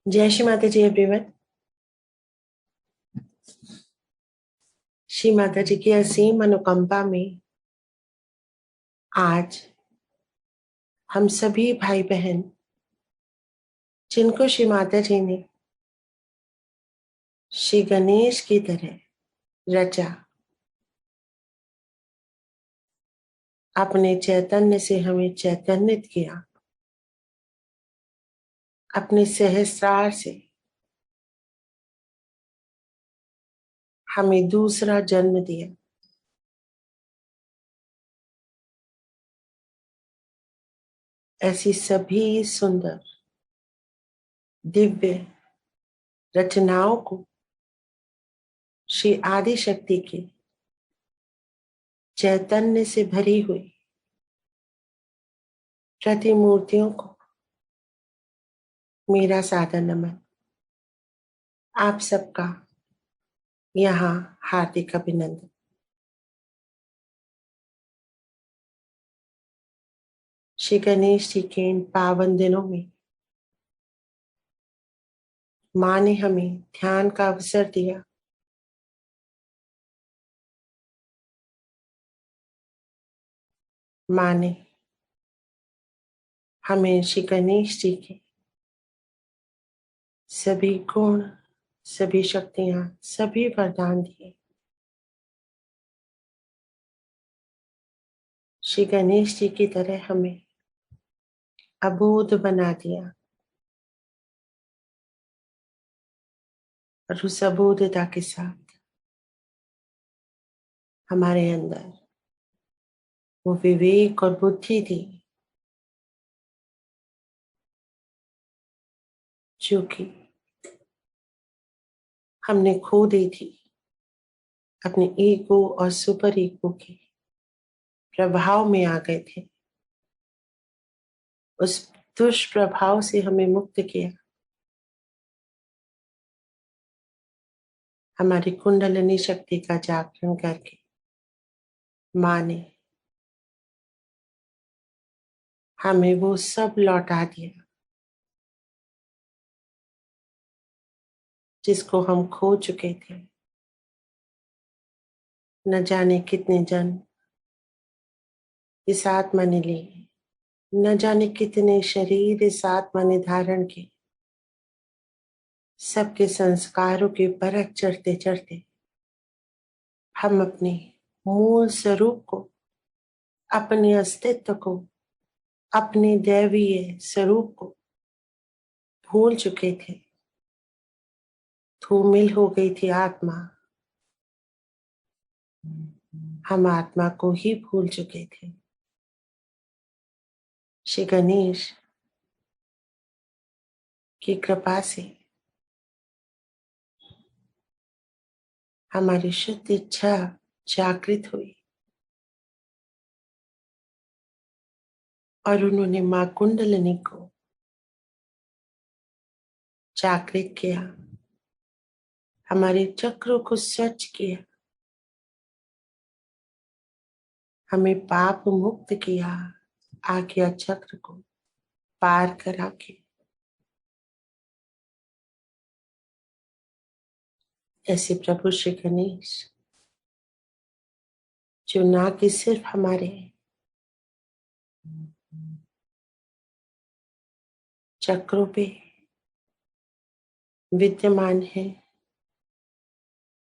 जय श्री माता जी एवरीवन। श्री माता जी की असीम अनुकंपा में आज हम सभी भाई बहन जिनको श्री माता जी ने श्री गणेश की तरह रचा, अपने चैतन्य से हमें चैतन्यित किया, अपने सहस्रार से हमें दूसरा जन्म दिया। ऐसी सभी सुंदर दिव्य रचनाओं को श्री आदि शक्ति के चैतन्य से भरी हुई प्रतिमूर्तियों को मेरा सादर नमन। आप सबका यहाँ हार्दिक अभिनंदन। श्री गणेश जी के इन पावन दिनों में माँ ने हमें ध्यान का अवसर दिया। माँ ने हमें श्री गणेश जी के सभी गुण, सभी शक्तियां, सभी वरदान दिए। श्री गणेश जी की तरह हमें अबोध बना दिया और उस अबोधता के साथ हमारे अंदर वो विवेक और बुद्धि थी जो कि हमने खो दी थी अपने ईगो और सुपर ईगो के प्रभाव में आ गए थे। उस दुष्प्रभाव से हमें मुक्त किया। हमारी कुंडलिनी शक्ति का जागरण करके माँ ने हमें वो सब लौटा दिया जिसको हम खो चुके थे। न जाने कितने जन्म इस आत्मा ने लिए, न जाने कितने शरीर इस आत्मा ने धारण किए। सबके संस्कारों के परख चढ़ते चढ़ते हम अपने मूल स्वरूप को, अपने अस्तित्व को, अपने दैवीय स्वरूप को भूल चुके थे। धूमिल हो गई थी आत्मा। हम आत्मा को ही भूल चुके थे। श्री गणेश की कृपा से हमारी शुद्ध इच्छा जागृत हुई और उन्होंने मां कुंडलिनी को जागृत किया, हमारे चक्रों को स्वच्छ किया, हमें पाप मुक्त किया, आज्ञा चक्र को पार करा के। ऐसे प्रभु श्री गणेश जो ना कि सिर्फ हमारे चक्रों पे विद्यमान है,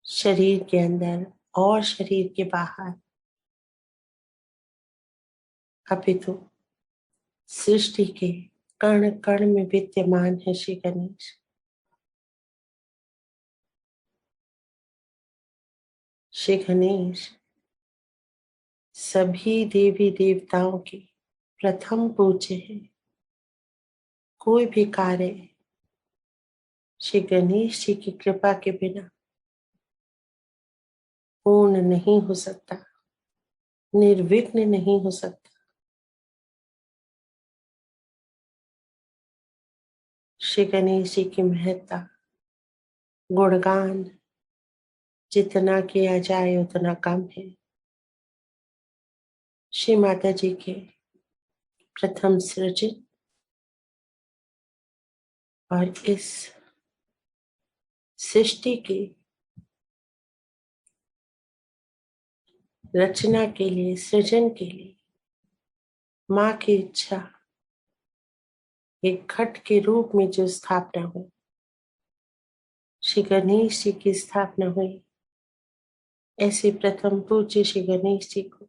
शरीर के अंदर और शरीर के बाहर, अभी तो सृष्टि के कण कण में विद्यमान है श्री गणेश। श्री गणेश सभी देवी देवताओं के प्रथम पूज्य है। कोई भी कार्य श्री गणेश जी की कृपा के बिना पूर्ण नहीं हो सकता, निर्विघ्न नहीं हो सकता। श्री गणेश जी की महत्ता, गुणगान जितना किया जाए उतना कम है। श्री माता जी के प्रथम सृजित और इस सृष्टि की रचना के लिए, सृजन के लिए माँ की इच्छा एक घट के रूप में जो स्थापना हुई, श्री गणेश जी की स्थापना हुई, ऐसे प्रथम पूज्य श्री गणेश जी को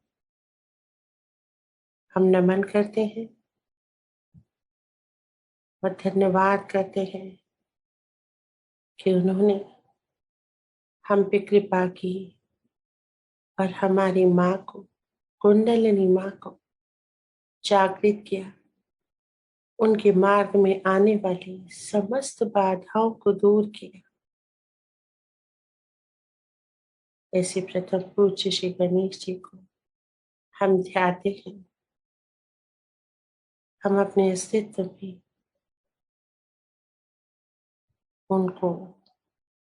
हम नमन करते हैं और धन्यवाद करते हैं कि उन्होंने हम पे कृपा की और हमारी माँ को, कुंडलिनी माँ को जागृत किया, उनके मार्ग में आने वाली समस्त बाधाओं को दूर किया। ऐसे प्रथम पूज्य श्री गणेश जी को हम ध्याते हैं। हम अपने अस्तित्व में उनको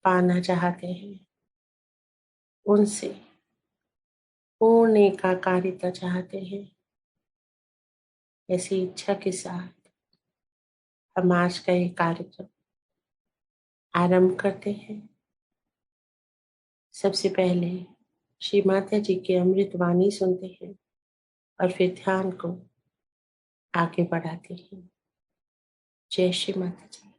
पाना चाहते हैं, उनसे पूर्ण एकाकारिता चाहते हैं। ऐसी इच्छा के साथ हम आज का ये कार्यक्रम आरंभ करते हैं। सबसे पहले श्री माता जी की अमृत वाणी सुनते हैं और फिर ध्यान को आगे बढ़ाते हैं। जय श्री माता जी।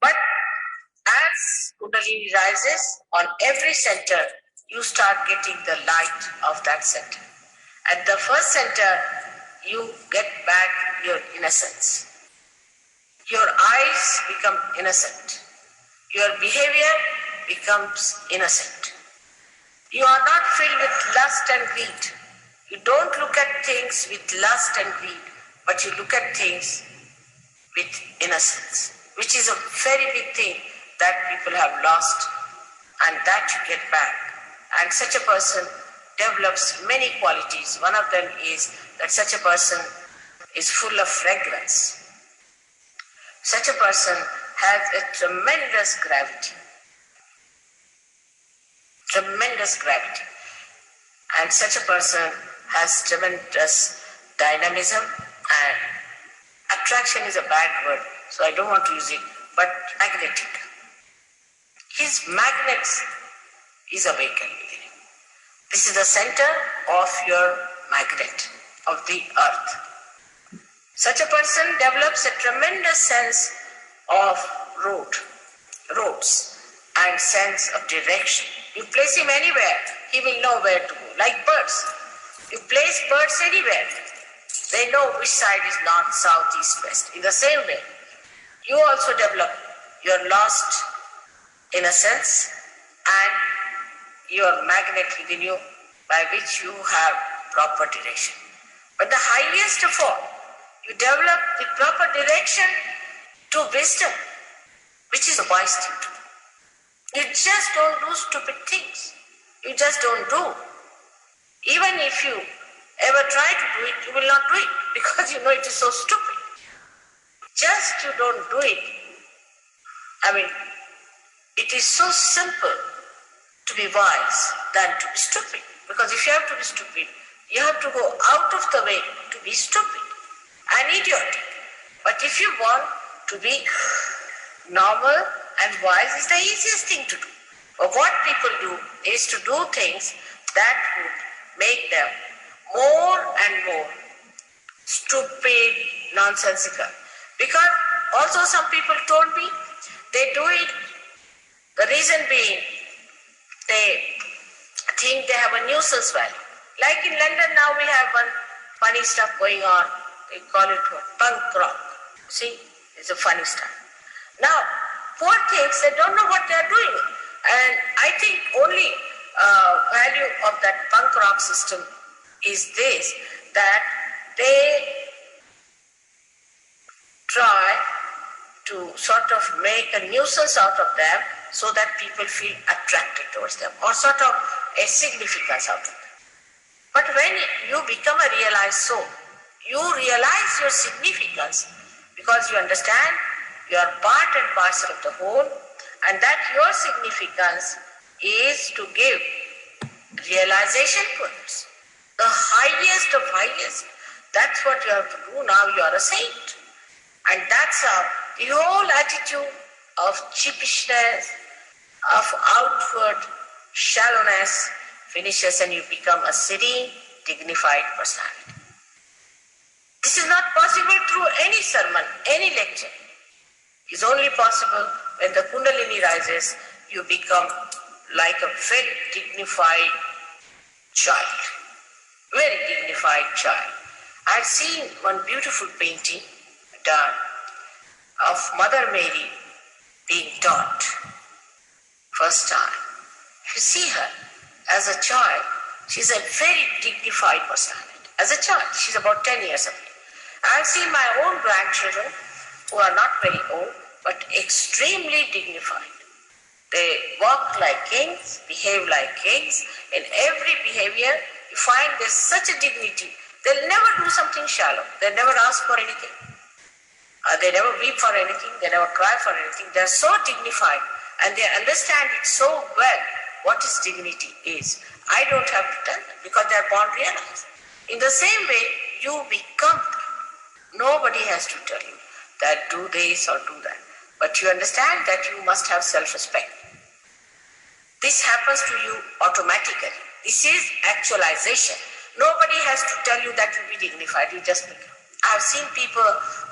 But as Kundalini rises on every center, you start getting the light of that center. At the first center, you get back your innocence. Your eyes become innocent. Your behavior becomes innocent. You are not filled with lust and greed. You don't look at things with lust and greed, but you look at things with innocence, which is a very big thing that people have lost, and that you get back. And such a person develops many qualities. One of them is that such a person is full of fragrance. Such a person has a tremendous gravity. Tremendous gravity. And such a person has tremendous dynamism, and attraction is a bad word, so I don't want to use it, but magnetic. His magnet is awakened within him. This is the center of your magnet, of the earth. Such a person develops a tremendous sense of roads, and sense of direction. You place him anywhere, he will know where to go, like birds. You place birds anywhere, they know which side is north, south, east, west. In the same way, you also develop your lost innocence and your magnet within you by which you have proper direction. But the highest of all, you develop the proper direction to wisdom, which is a wise thing to do. You just don't do stupid things. You just don't do. Even if you ever try to do it, you will not do it because you know it is so stupid. Just you don't do it. I mean, it is so simple to be wise than to be stupid. Because if you have to be stupid, you have to go out of the way to be stupid and idiotic. But if you want to be normal and wise, is the easiest thing to do. But what people do is to do things that would make them more and more stupid, nonsensical. Because also some people told me they do it, the reason being they think they have a nuisance value. Like in London now we have one funny stuff going on. They call it punk rock. See, it's a funny stuff. Now, poor things, they don't know what they are doing. And I think only value of that punk rock system is this, that they try to sort of make a nuisance out of them so that people feel attracted towards them, or sort of a significance out of them. But when you become a realized soul, you realize your significance because you understand you are part and parcel of the whole, and that your significance is to give realization points. The highest of highest. That's what you have to do. Now you are a saint. And that's how the whole attitude of cheapishness, of outward shallowness finishes and you become a serene, dignified personality. This is not possible through any sermon, any lecture. It's only possible when the Kundalini rises, you become like a very dignified child. Very dignified child. I've seen one beautiful painting done of Mother Mary being taught first time. If you see her as a child, she's a very dignified personality. As a child, she's about 10 years of age. I've seen my own grandchildren who are not very old, but extremely dignified. They walk like kings, behave like kings. In every behavior, you find there's such a dignity. They'll never do something shallow. They'll never ask for anything. They never weep for anything. They never cry for anything. They're so dignified and they understand it so well what is dignity is. I don't have to tell them because they're born realized. In the same way, you become that. Nobody has to tell you that do this or do that. But you understand that you must have self-respect. This happens to you automatically. This is actualization. Nobody has to tell you that you'll be dignified. You just become. I've seen people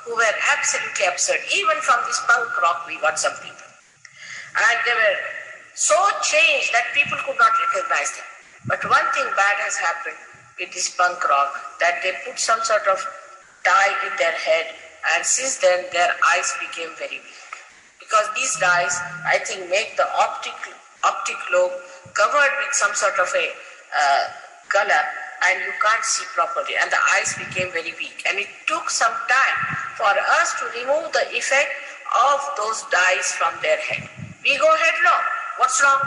who were absolutely absurd. Even from this punk rock, we got some people. And they were so changed that people could not recognize them. But one thing bad has happened with this punk rock, that they put some sort of dye in their head, and since then their eyes became very weak. Because these dyes, I think, make the optic lobe covered with some sort of a color, and you can't see properly, and the eyes became very weak. And it took some time for us to remove the effect of those dyes from their head. We go headlong. What's wrong?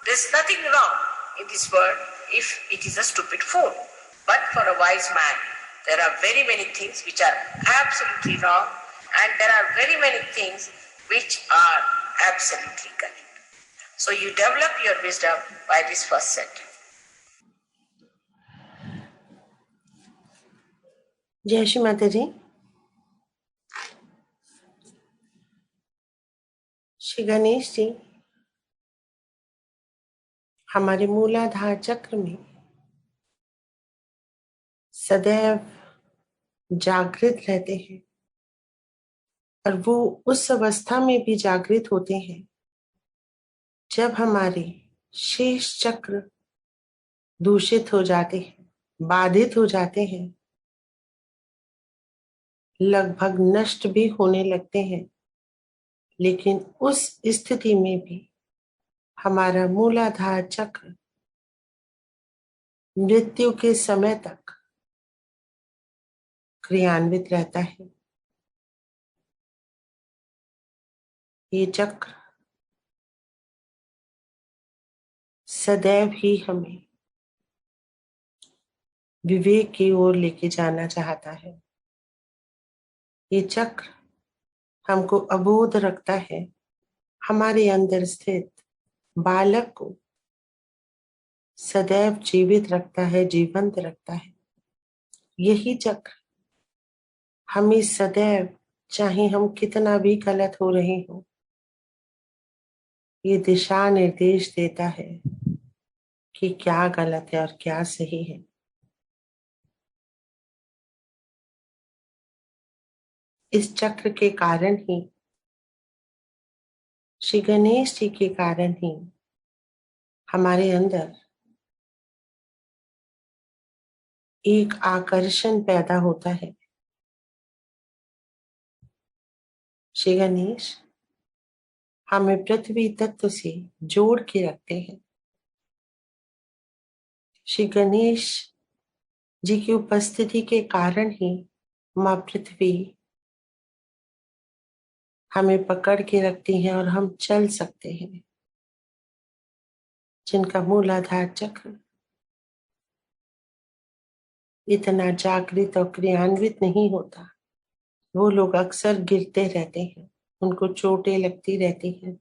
There's nothing wrong in this world if it is a stupid fool. But for a wise man, there are very many things which are absolutely wrong, and there are very many things which are absolutely correct. So you develop your wisdom by this first sentence. जय श्री माता जी। श्री गणेश जी हमारे मूलाधार चक्र में सदैव जागृत रहते हैं, और वो उस अवस्था में भी जागृत होते हैं जब हमारे शेष चक्र दूषित हो जाते हैं, बाधित हो जाते हैं, लगभग नष्ट भी होने लगते हैं। लेकिन उस स्थिति में भी हमारा मूलाधार चक्र मृत्यु के समय तक क्रियान्वित रहता है। ये चक्र सदैव ही हमें विवेक की ओर लेके जाना चाहता है। ये चक्र हमको अबोध रखता है, हमारे अंदर स्थित बालक को सदैव जीवित रखता है, जीवंत रखता है। यही चक्र हमें सदैव, चाहे हम कितना भी गलत हो रहे हो, ये दिशा निर्देश देता है कि क्या गलत है और क्या सही है। इस चक्र के कारण ही, श्री गणेश जी के कारण ही हमारे अंदर एक आकर्षण पैदा होता है। श्री गणेश हमें पृथ्वी तत्व से जोड़ के रखते हैं। श्री गणेश जी की उपस्थिति के कारण ही माँ पृथ्वी हमें पकड़ के रखती है और हम चल सकते हैं। जिनका मूलाधार चक्र इतना जागृत और क्रियान्वित नहीं होता, वो लोग अक्सर गिरते रहते हैं, उनको चोटें लगती रहती हैं।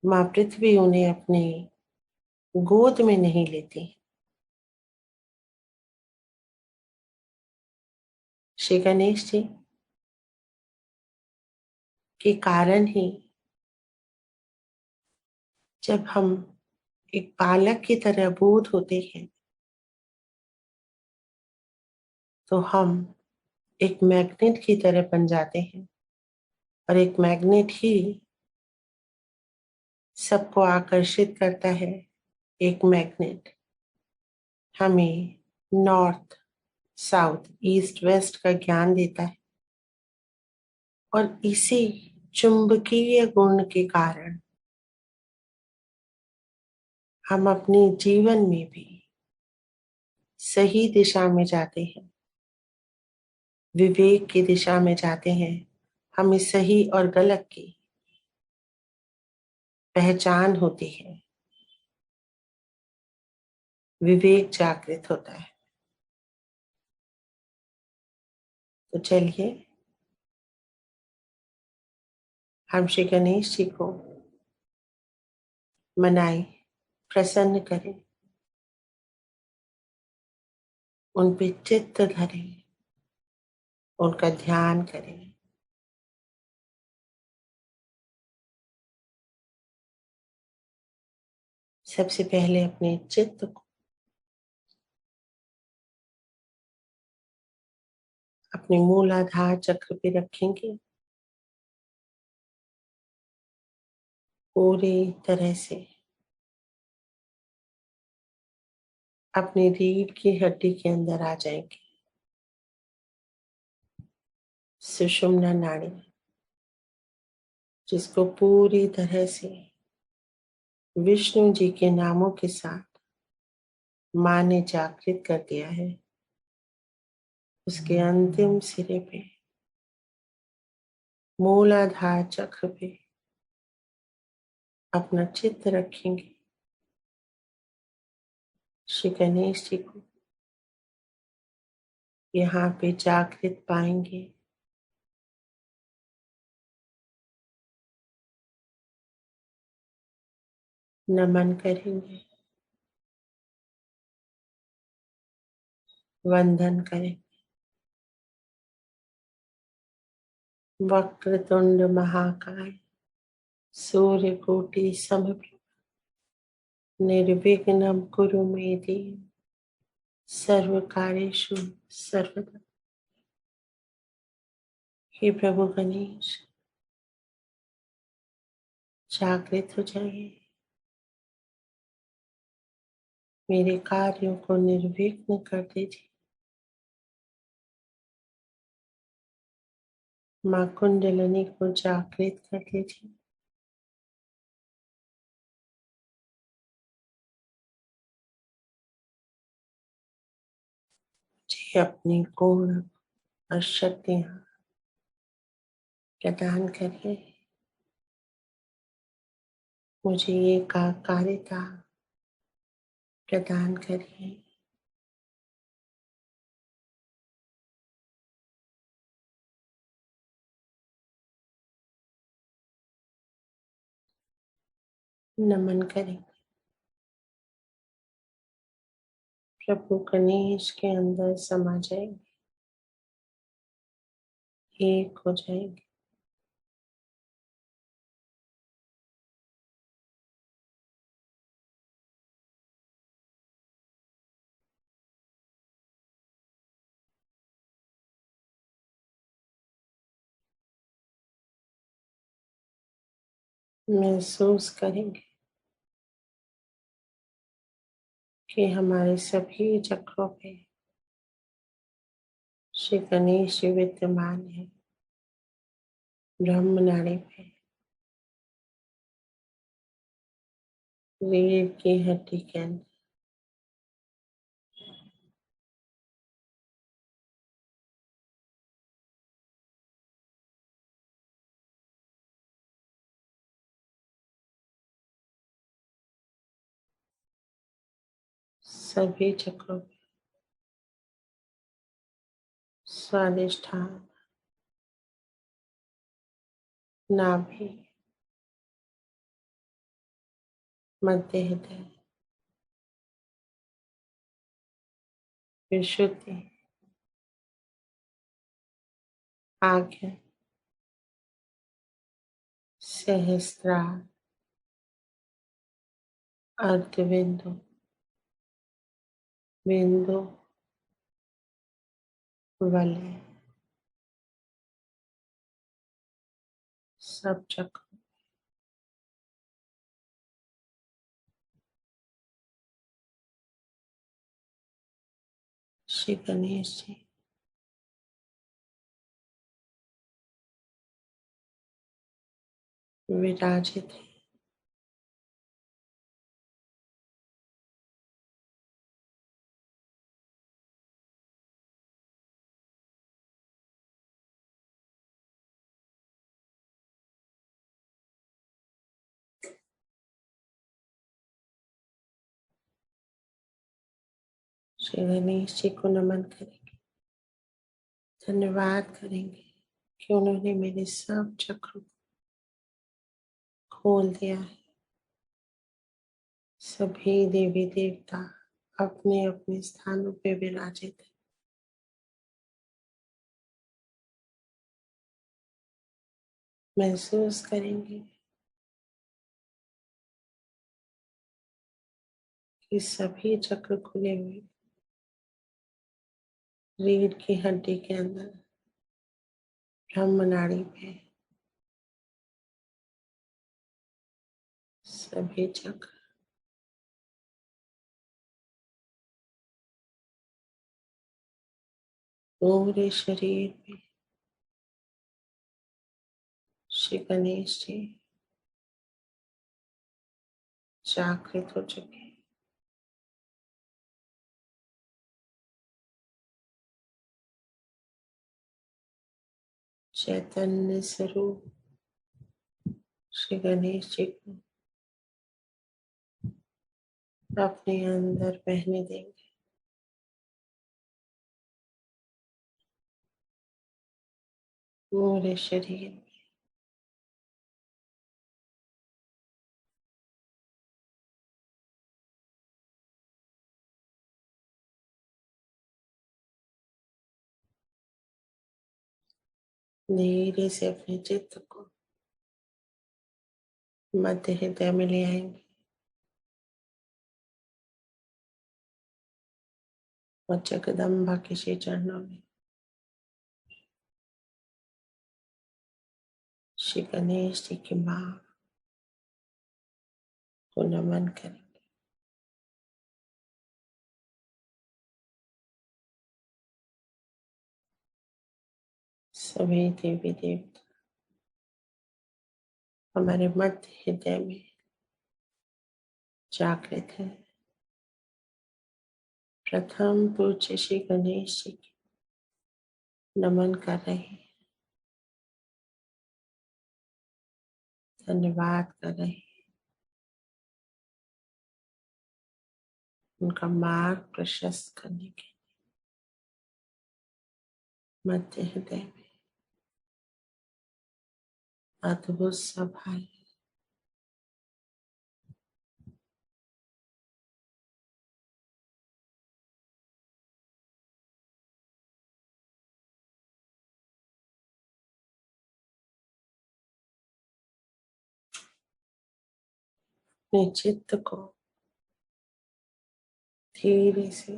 माँ पृथ्वी उन्हें अपने गोद में नहीं लेती। श्री गणेश जी के कारण ही जब हम एक बालक की तरह बोध होते हैं तो हम एक मैग्नेट की तरह बन जाते हैं, और एक मैग्नेट ही सबको आकर्षित करता है। एक मैग्नेट हमें नॉर्थ, साउथ, ईस्ट, वेस्ट का ज्ञान देता है, और इसी चुंबकीय गुण के कारण हम अपने जीवन में भी सही दिशा में जाते हैं, विवेक की दिशा में जाते हैं। हमें सही और गलत की पहचान होती है, विवेक जागृत होता है। तो चलिए हम श्री गणेश जी को मनाएं, प्रसन्न करें, उन पे चित्त धरें, उनका ध्यान करें। सबसे पहले अपने चित्त को अपने मूलाधार चक्र पे रखेंगे, पूरी तरह से अपनी रीढ़ की हड्डी के अंदर आ जाएंगे। सुषुम्ना नाड़ी, जिसको पूरी तरह से विष्णु जी के नामों के साथ माँ ने जागृत कर दिया है, उसके अंतिम सिरे पे मूलाधार चक्र पे अपना चित्त रखेंगे। श्री गणेश जी को यहाँ पे जागृत पाएंगे। नमन करेंगे, वंदन करें। वक्रतुंड महाकाय, सूर्यकोटि समप्रभ, निर्विघ्नं कुरु मे देव, सर्वकार्येषु सर्वदा। हे प्रभु गणेश, जागृत हो जाइए, मेरे कार्यों को निर्विघ्न कर दीजिए। माँ कुंडलिनी को जागृत कर दीजिए। मुझे अपनी पूर्ण और शक्तियाँ प्रदान करिए। मुझे एकाकारिता प्रदान करिए। नमन करें। प्रभु गणेश के अंदर समा जाएंगे, एक हो जाएंगे। महसूस करेंगे कि हमारे सभी चक्रों पे श्री गणेश जी विद्यमान है। ब्रह्म नाड़ी पे, रीढ़ की हड्डी के अंदर, सभी चक्रों पे, स्वादिष्ठान, नाभि, मध्य हृदय, विशुद्धि, आज्ञा, सहस्त्रार, अर्धबिंदु, बिंदु, वलय, सब चक्र श्री गणेश जी विराजित है। श्री गणेश जी को नमन करेंगे, धन्यवाद करेंगे कि उन्होंने मेरे सब चक्र को खोल दिया है। सभी देवी देवता अपने अपने स्थानों पे विराजित है। महसूस करेंगे कि सभी चक्र खुले हुए, रीढ़ की हड्डी के अंदर ब्रह्म नाड़ी पे सभी चक्र पूरे शरीर में श्री गणेश जी जागृत हो चुके हैं। चैतन्य स्वरूप श्री गणेश जी को अपने अंदर बहने देंगे। पूरे शरीर में धीरे से अपने चित्त को मध्य हृदय में ले आएंगे और जगदम्बा के श्री चरणों में श्री गणेश जी की मां को नमन करेंगे। सभी देवी देवता हमारे मध्य हृदय में जागृत है। प्रथम पूज्य श्री गणेश जी की नमन कर रहे हैं, धन्यवाद कर रहे हैं। उनका मार्ग प्रशस्त करने के मध्य हृदय में अद्भुत सभा है। अपने चित्त को धीरे से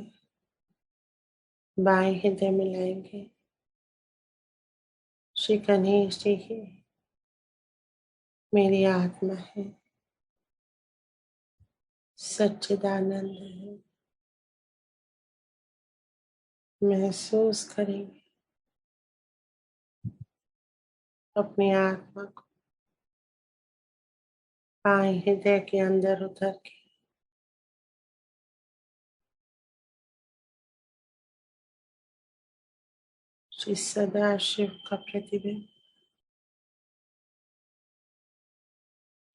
बाएं हृदय में लाएंगे। श्री गणेश जी ही मेरी आत्मा है, सच्चिदानंद है। महसूस करेंगे अपनी आत्मा को बाएं हृदय के अंदर उतर के श्री सदाशिव का प्रतिबिंब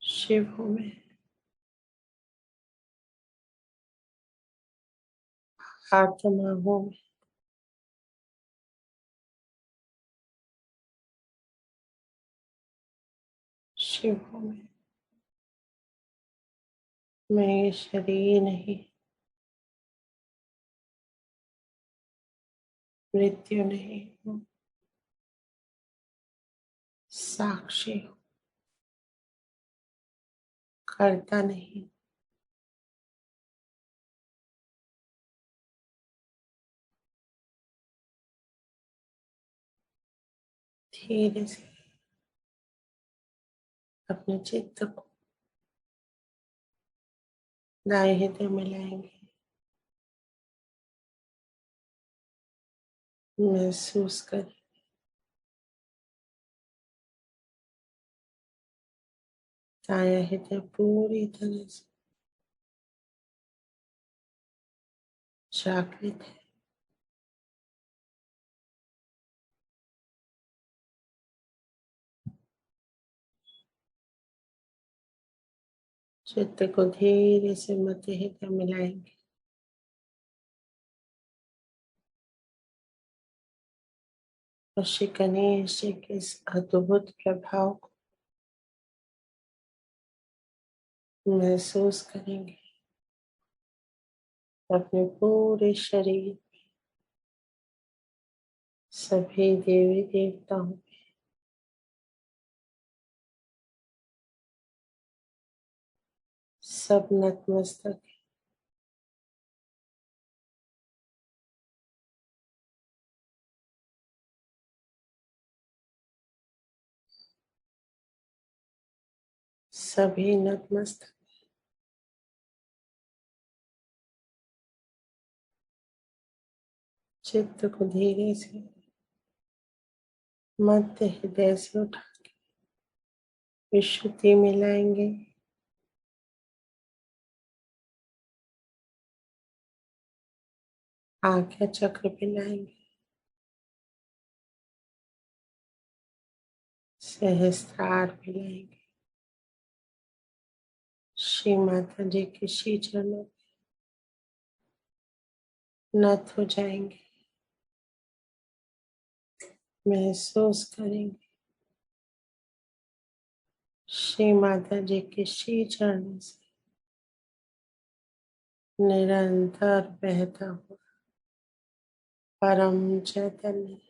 शिव में आत्मा हो में शिव में। मैं ये शरीर नहीं, मृत्यु नहीं हूँ, साक्षी हूँ, करता नहीं। धीरे से अपने चित्त को दाएं हृदय में लाएंगे। महसूस करें दाया हृदय पूरी तरह से जागृत है। चित्त को धीरे से मध्य हृदय में लाएंगे। और श्री गणेश जी के इस अद्भुत प्रभाव को महसूस करेंगे अपने पूरे शरीर, सभी देवी देवताओं, सब नतमस्तक है। सभी नतमस्तक। चित्त को धीरे से मध्य हृदय से उठा के विशुद्धि में लाएंगे। आज्ञा चक्र पे लाएंगे। सहस्त्रार पे लाएंगे। श्री माता जी के श्री चरणों पे नत हो जाएंगे। महसूस करेंगे श्री माता जी के श्री चरणों से निरंतर बहता हुआ परम चैतन्य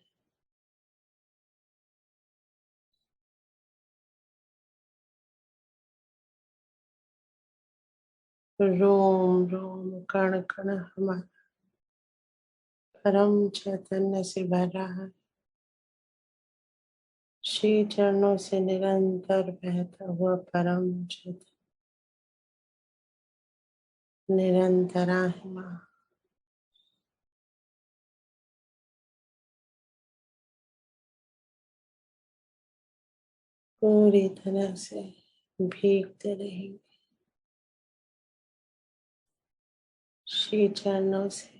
रोम रोम कण कण हमारा परम चैतन्य से भर रहा है। श्री चरणों से निरंतर बहता हुआ परम चैतन्य निरंतराहिमा पूरी तरह से भीगते रहेंगे। श्री चरणों से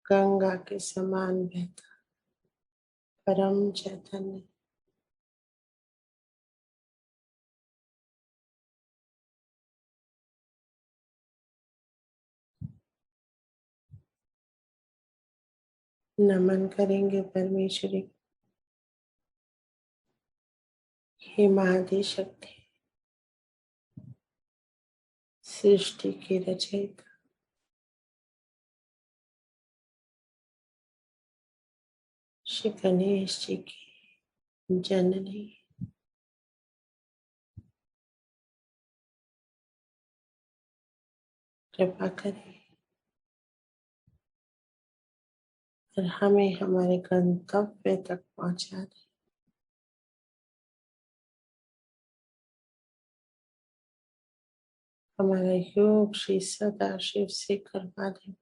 गंगा के समान बहता परम चैतन्य नमन करेंगे परमेश्वरी। हे महादी शक्ति, सृष्टि की रचयिता, श्री गणेश जी की जननी, कृपा करें और हमें हमारे गंतव्य तक पहुंचा दें। हमारा योग श्री सदा शिव से करवा दें।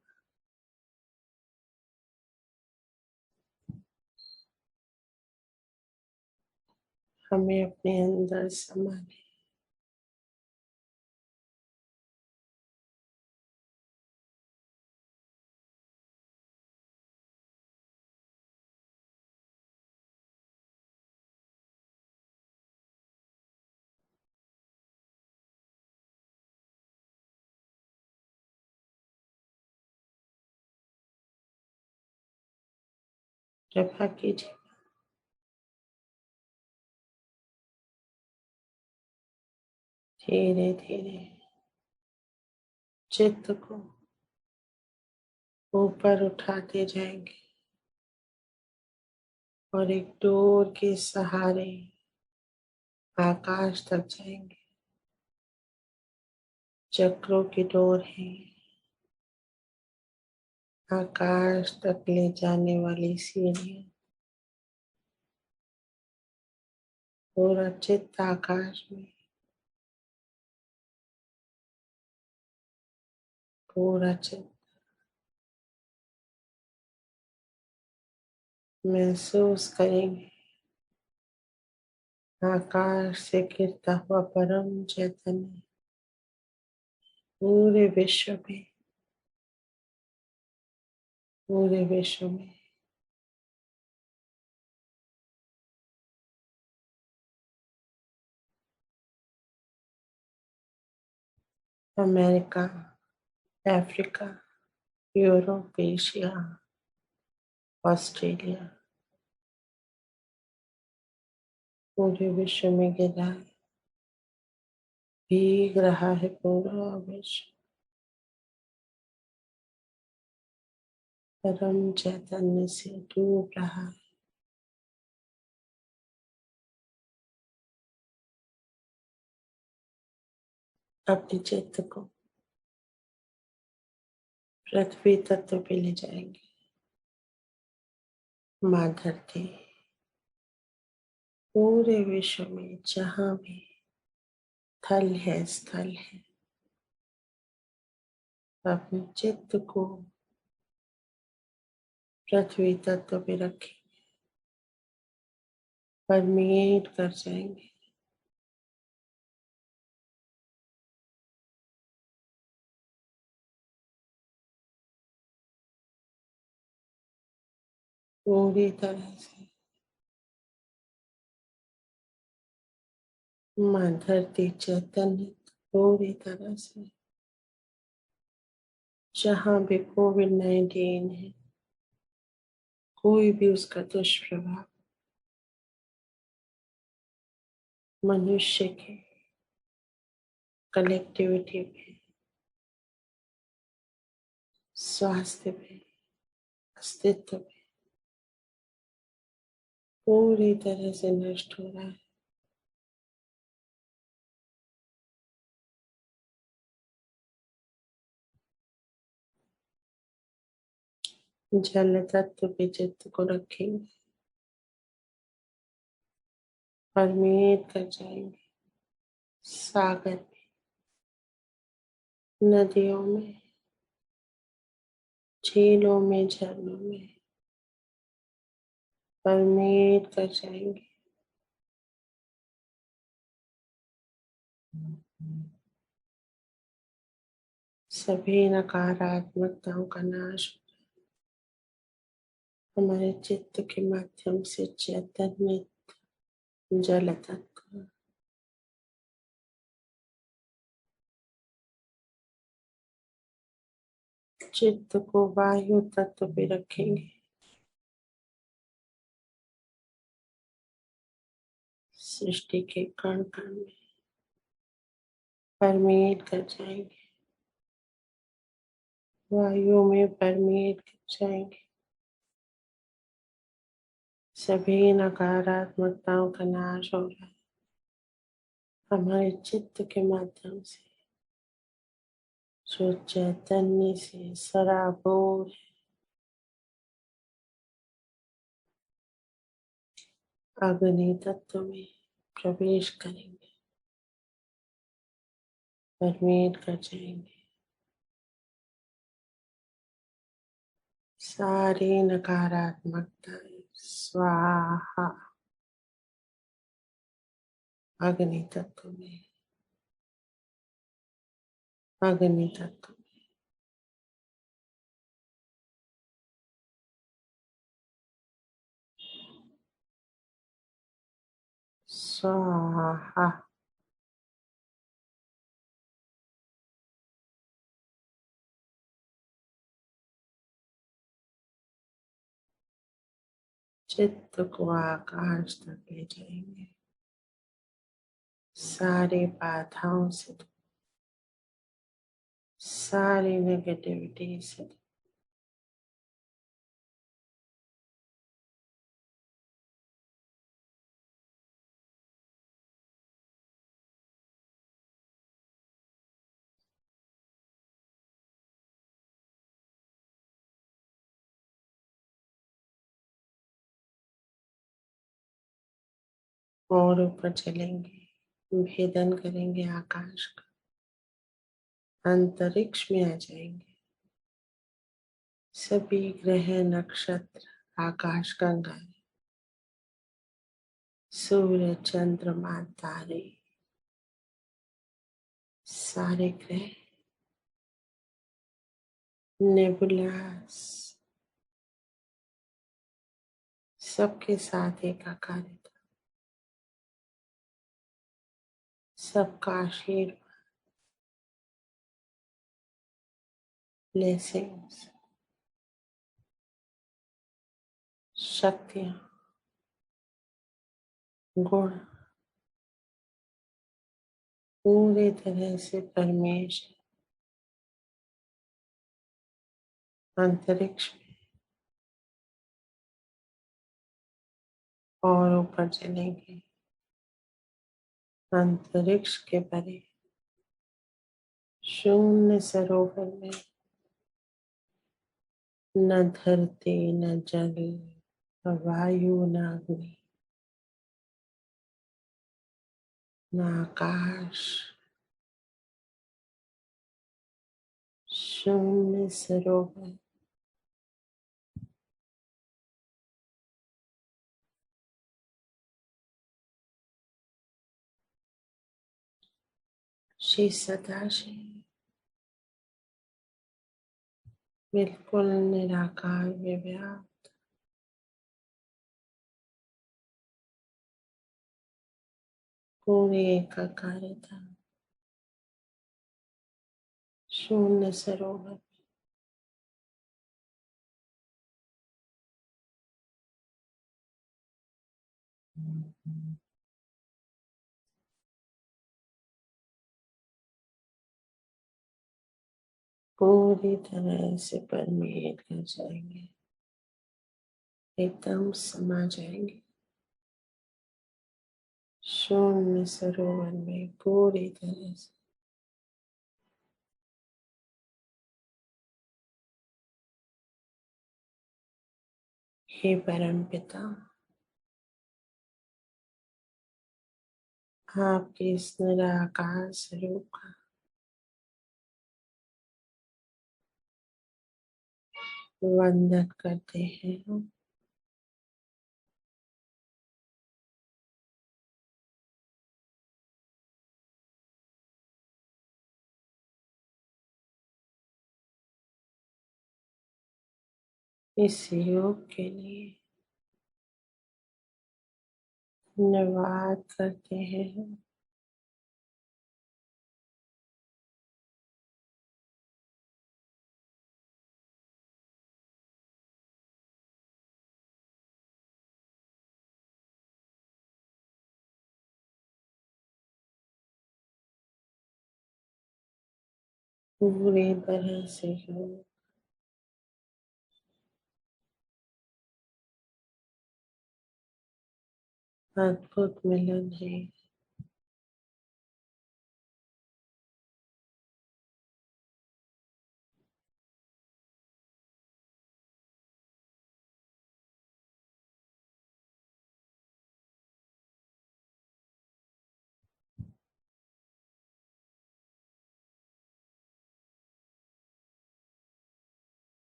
हमें अपने अंदर समाने। कृपा कीजिए धीरे धीरे चित्त को ऊपर उठाते जाएंगे। और एक डोर के सहारे आकाश तक जाएंगे। चक्रों की डोर है, आकाश तक ले जाने वाली सीढ़ियां, पूरा चित्त आकाश में, पूरा चित्त महसूस करेंगे। आकाश से गिरता हुआ परम चैतन्य पूरे विश्व में, पूरे विश्व में America, Africa, Europe, Asia, Australia, पूरे विश्व में गिर रहा है, भीग रहा है पूरा विश्व परम चैतन्य से डूब रहा है। अपने चित्त को पृथ्वी तत्व पे ले जाएंगे। माँ धरती पूरे विश्व में जहाँ भी थल है, स्थल है, अपने चित्त को पृथ्वी तत्व पे रखें, परमेट कर जाएंगे। पूरी तरह से माँ धरती चैतन्य पूरी तरह से जहाँ भी कोविड-19 है, कोई भी उसका दुष्प्रभाव मनुष्य के कलेक्टिविटी पे, स्वास्थ्य पे, अस्तित्व पे पूरी तरह से नष्ट हो रहा है। जल तत्व पे चित्त को रखेंगे, परमेट कर जाएंगे। सागर में, नदियों में, झीलों में, झरनों में परमेट कर जाएंगे। सभी नकारात्मकताओं का नाश हमारे चित्त के माध्यम से चैतन्य जल तत्व चित्त को वायु तत्व पे रखेंगे। सृष्टि के कण कण में परमेट कर जाएंगे, वायु में परमेट कर जाएंगे। सभी नकारात्मकताओं का नाश हो रहा है हमारे चित्त के माध्यम से, जो चैतन्य से सराबोर है। अग्नि तत्व में प्रवेश करेंगे, परमेट कर जाएंगे। सारी नकारात्मकताएं स्वाहा अग्नि तत्व में, अग्नि तत्व में। स्वाहा चित्त को आकाश तक ले जाएंगे, सारी बाधाओं से, सारी नेगेटिविटी से और ऊपर चलेंगे, भेदन करेंगे आकाश का, अंतरिक्ष में आ जाएंगे। सभी ग्रह, नक्षत्र, आकाश गंगाएं, सूर्य, चंद्रमा, तारे, सारे ग्रह, नेबुलास, सबके साथ एकाकारिता, सबका आशीर्वाद, ब्लेसिंग्स, शक्तियां, गुण पूरी तरह से परमेश्वर अंतरिक्ष में और ऊपर चलेंगे, अंतरिक्ष के परे शून्य सरोवर में न धरती, न जल, न वायु, न अग्नि, न आकाश, शून्य सरोवर, श्री सदाशिव बिल्कुल निराकार व्याप्त, पूरी एकाकारिता, शून्य सरोवर, पूरी तरह से परमेट कर जाएंगे, एकदम समा जाएंगे शून्य सरोवर में पूरी तरह से। हे परम पिता, आपके इस निराकार स्वरूप का वंदन करते हैं हम। इस योग के लिए धन्यवाद करते हैं हम। पूरी तरह से योग अद्भुत मिलन है।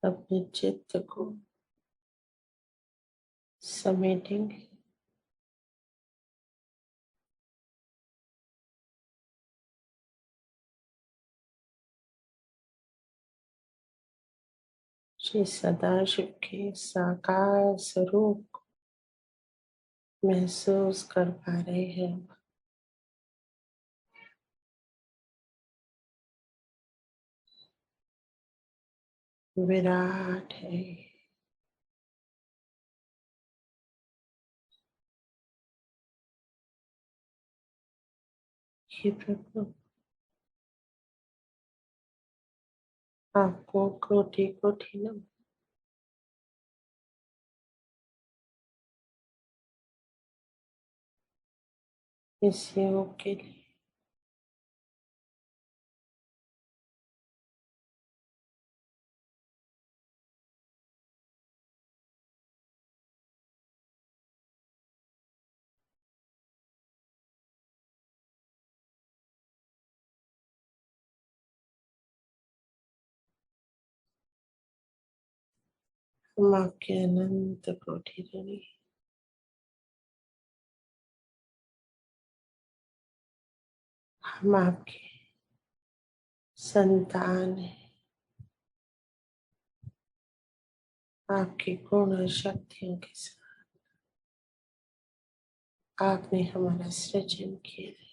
अपने चित्त को समेटेंगे, श्री सदाशिव के साकार स्वरूप को महसूस कर पा रहे हैं। विराट है, हे प्रभु, आपको कोटि कोटि नमन। इस योग के लिए हम आपके अनंत कोटि ऋणी। हम आपके संतान हैं। आपकी गुण और शक्तियों के साथ आपने हमारा सृजन किया है।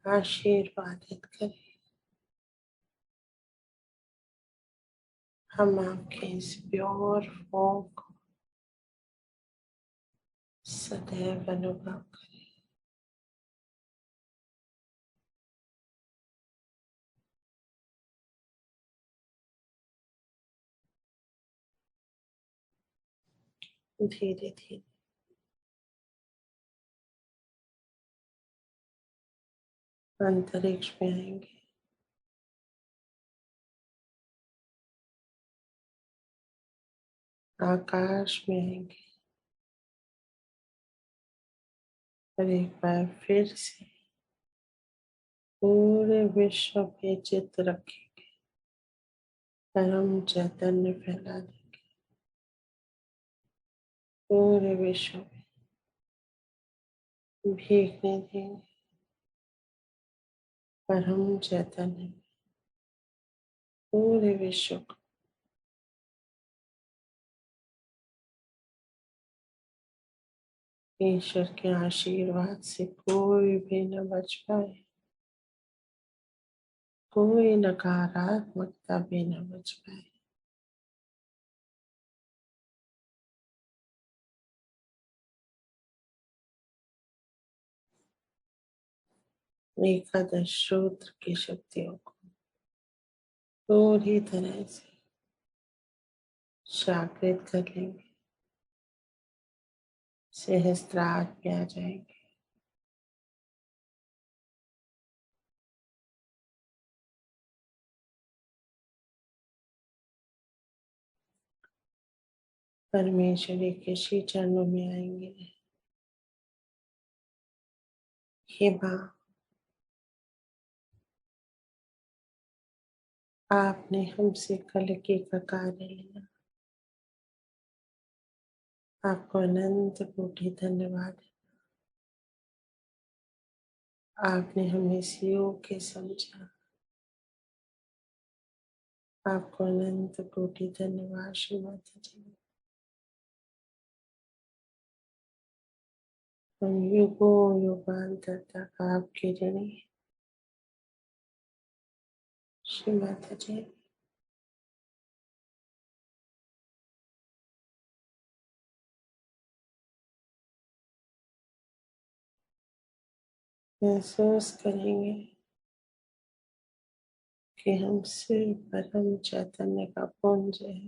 आशीर्वादित करें। हम आपके इस प्योर फॉर्म को सदैव अनुभव करें। धीरे धीरे अंतरिक्ष में आएंगे। आकाश में आएंगे और एक बार फिर से पूरे विश्व पे चित्त रखेंगे। परम चैतन्य फैला देंगे पूरे विश्व में। भीगने देंगे परम चैतन्य में पूरे विश्व को। ईश्वर के आशीर्वाद से कोई भी न बच पाए। कोई नकारात्मकता भी न बच पाए। एकादश सूत्र की शक्तियों को पूरी तरह से जागृत कर लेंगे। सहस्त्रार में आ जाएंगे। परमेश्वरी के श्री चरणों में आएंगे। हे माँ, आपने हमसे कलकी का कार्य लिया। आपको अनंत कोटि धन्यवाद। आपने हमें इस योग्य समझा। आपको अनंत कोटि धन्यवाद श्री माता जी। हम युगों युगांतर तक आपके ऋणी श्री माता जी। महसूस करेंगे कि हम सिर्फ परम चैतन्य का पुंज है।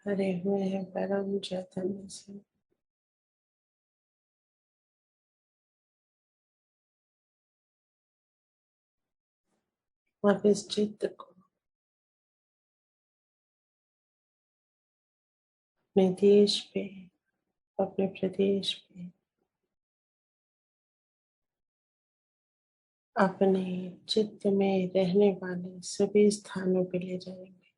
भरे हुए हैं परम चैतन्य से। आप इस चित्त को अपने देश पे, अपने प्रदेश पे, अपने चित्त में रहने वाले सभी स्थानों पे ले जाएंगे।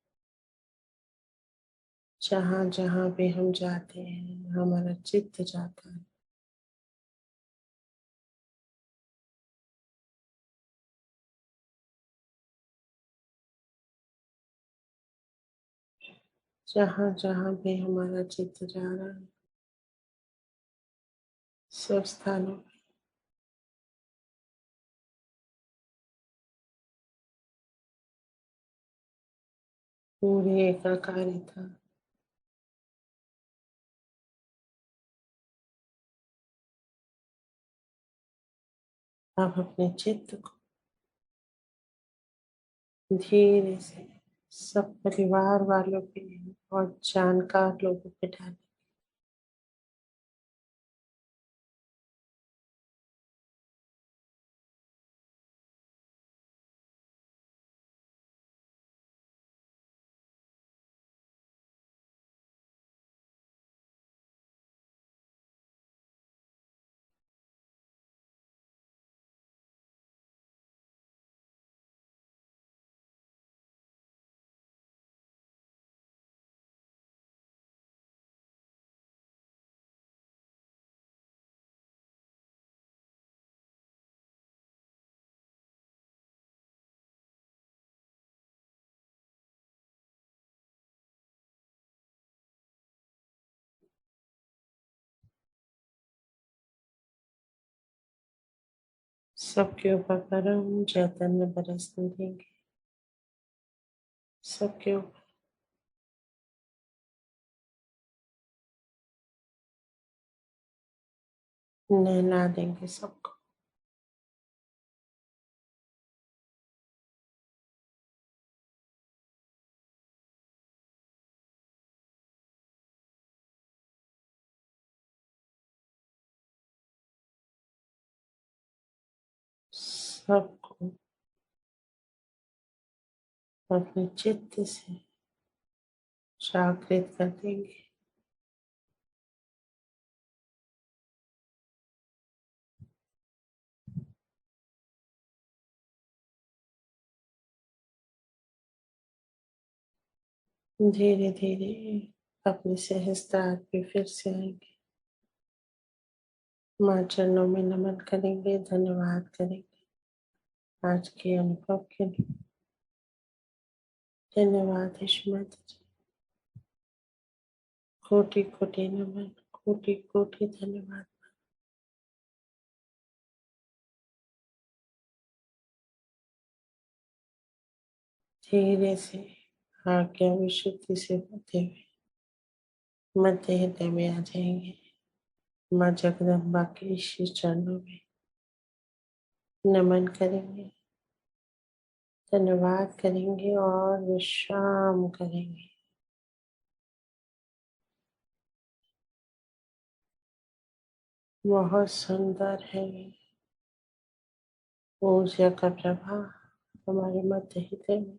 जहाँ जहाँ भी हम जाते हैं हमारा चित्त जाता है। जहाँ जहाँ भी हमारा चित्त जा रहा है सब स्थानों पे पूरी एकाकारिता। आप अपने चित्त को धीरे से सब परिवार वालों पे और जानकार लोगों पे डालें। सबके ऊपर परम चैतन्य बरसने देंगे, सबके ऊपर नहला देंगे सबको। सबको अपने चित्त से जागृत कर देंगे। धीरे धीरे अपनी सहजता पे फिर से आएंगे। माँ चरणों में नमन करेंगे, धन्यवाद करेंगे आज के अनुभव के लिए। धन्यवाद यीशु माता जी, कोटि कोटि नमन, कोटि कोटि धन्यवाद। धीरे से आज्ञा विशुद्धि से होते हुए मध्य हृदय में आ जाएंगे। माँ जगदम्बा के श्री चरणों में नमन करेंगे, धन्यवाद करेंगे और विश्राम करेंगे। बहुत सुंदर है ऊर्जा का प्रभाव हमारे मध्य हृदय में।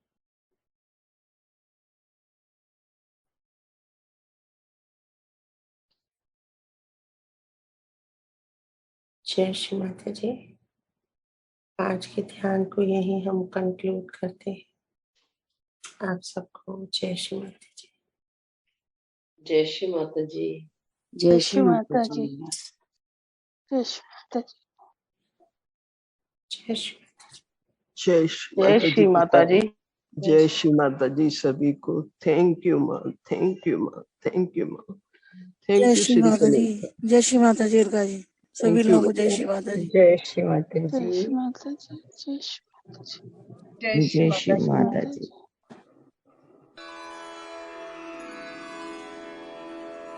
जय श्री माता जी। आज के ध्यान को यही हम कंक्लूड करते हैं। आप सबको जय श्री माता जी। जय श्री माता जी। जय श्री माता जी। जय श्री माता जी। जय श्री माता जी। जय श्री माता जी। जय श्री माता जी सभी को। थैंक यू माँ, थैंक यू माँ, थैंक यू माँ, थैंक जय you Shri Shri Mata ji. Collector. जय श्री माता जी दुर्गा जी। सभी थैंक यू लोगों को जय श्री माता जी। जय श्री माता जय जी। श्री माता जी। जय श्री माता जी। जय श्री माता जी।